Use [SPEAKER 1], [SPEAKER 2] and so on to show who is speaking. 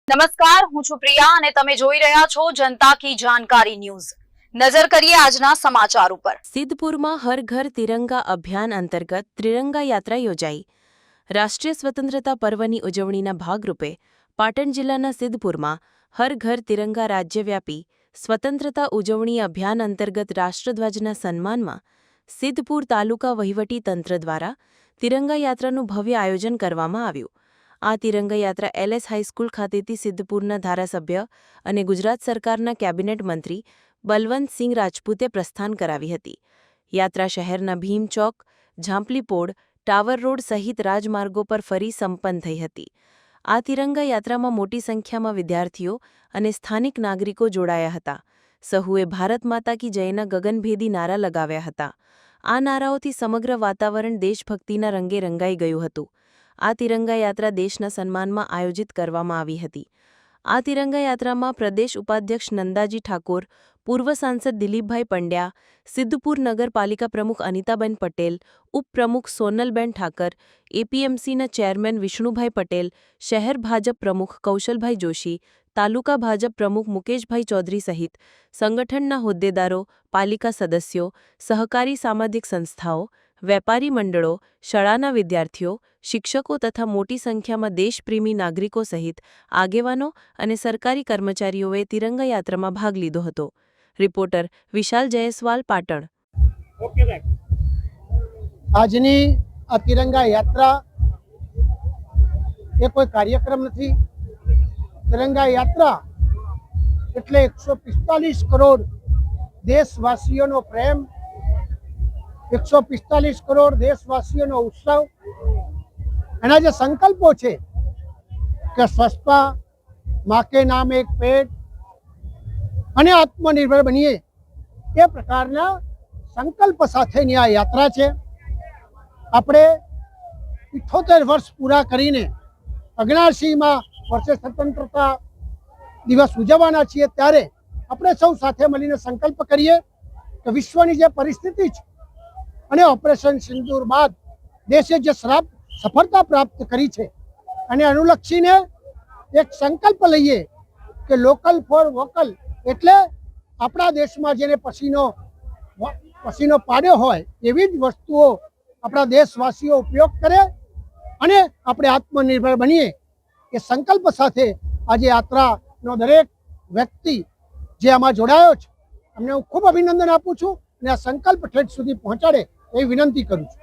[SPEAKER 1] નમસ્કાર, હું છું પ્રિયા અને તમે જોઈ રહ્યા છો જનતા કી જાણકારી ન્યૂઝ। નજર કરીએ આજના સમાચાર ઉપર।
[SPEAKER 2] સિદ્ધપુરમાં હર ઘર તિરંગા અભિયાન અંતર્ગત ત્રિરંગા યાત્રા યોજાઈ। રાષ્ટ્રીય સ્વતંત્રતા પર્વની ઉજવણીના ભાગરૂપે પાટણ જિલ્લાના સિદ્ધપુરમાં હર ઘર તિરંગા રાજ્યવ્યાપી સ્વતંત્રતા ઉજવણી અભિયાન અંતર્ગત રાષ્ટ્રધ્વજના સન્માનમાં સિદ્ધપુર તાલુકા વહીવટી તંત્ર દ્વારા તિરંગા યાત્રાનું ભવ્ય આયોજન કરવામાં આવ્યું। આ તિરંગા યાત્રા એલએસ હાઈસ્કૂલ ખાતેથી સિદ્ધપુરના ધારાસભ્ય અને ગુજરાત સરકારના કેબિનેટ મંત્રી બલવંતસિંહ રાજપૂતે પ્રસ્થાન કરાવી હતી। યાત્રા શહેરના ભીમ ચોક, ઝાંપલીપોળ, ટાવર રોડ સહિત રાજમાર્ગો પર ફરી સંપન્ન થઈ હતી। આ તિરંગા યાત્રામાં મોટી સંખ્યામાં વિદ્યાર્થીઓ અને સ્થાનિક નાગરિકો જોડાયા હતા। સહુએ ભારત માતા કી જયના ગગનભેદી નારા લગાવ્યા હતા। આ નારાઓથી સમગ્ર વાતાવરણ દેશભક્તિના રંગે રંગાઈ ગયું હતું। આ તિરંગા યાત્રા દેશના સન્માનમાં આયોજિત કરવામાં આવી હતી। આ તિરંગા યાત્રામાં પ્રદેશ ઉપાધ્યક્ષ નંદાજી ઠાકોર, પૂર્વ સાંસદ દિલીપભાઈ પંડ્યા, સિદ્ધપુર નગરપાલિકા પ્રમુખ અનિતાબેન પટેલ, ઉપપ્રમુખ સોનલબેન ઠાકર, એપીએમસીના ચેરમેન વિષ્ણુભાઈ પટેલ, શહેર ભાજપ પ્રમુખ કૌશલભાઈ જોશી, તાલુકા ભાજપ પ્રમુખ મુકેશભાઈ ચૌધરી સહિત સંગઠનના હોદ્દેદારો, પાલિકા સદસ્યો, સહકારી સામાજિક સંસ્થાઓ, વેપારી મંડળો, શાળાના વિદ્યાર્થીઓ, શિક્ષકો તથા મોટી સંખ્યામાં દેશપ્રેમી નાગરિકો સહિત આગેવાનો અને સરકારી કર્મચારીઓએ તિરંગા યાત્રામાં ભાગ લીધો હતો। રિપોર્ટર વિશાલ જયસ્વાલ, પાટણ।
[SPEAKER 3] આજની આ તિરંગા યાત્રા એ કોઈ કાર્યક્રમ નથી। તિરંગા યાત્રા એટલે 145 કરોડ દેશવાસીઓનો પ્રેમ, 145 કરોડ દેશવાસીઓનો ઉત્સવ। એના જે સંકલ્પો છે કે સ્વચ્છતા, માँ के नाम एक पेड़ અને આત્મનિર્ભર બનીએ, એ પ્રકારના સંકલ્પ સાથેની આ યાત્રા છે। આપણે 78 વર્ષ પૂરા કરીને 79માં વર્ષે સ્વતંત્રતા દિવસ ઉજવવાના છીએ। ત્યારે આપણે સૌ સાથે મળીને સંકલ્પ કરીએ કે વિશ્વની જે પરિસ્થિતિ છે અને ઓપરેશન સિંદૂર બાદ દેશે જે સફળતા પ્રાપ્ત કરી છે અને અનુલક્ષીને એક સંકલ્પ લઈએ કે લોકલ ફોર વોકલ, એટલે આપણા દેશમાં જેને પસીનો પાડ્યો હોય એવી જ વસ્તુઓ આપણા દેશવાસીઓ ઉપયોગ કરે અને આપણે આત્મનિર્ભર બનીએ, એ સંકલ્પ સાથે આજે યાત્રાનો દરેક વ્યક્તિ જે આમાં જોડાયો છે એમને હું ખૂબ અભિનંદન આપું છું અને આ સંકલ્પ ઠેઠ સુધી પહોંચાડે એવી વિનંતી કરું છું।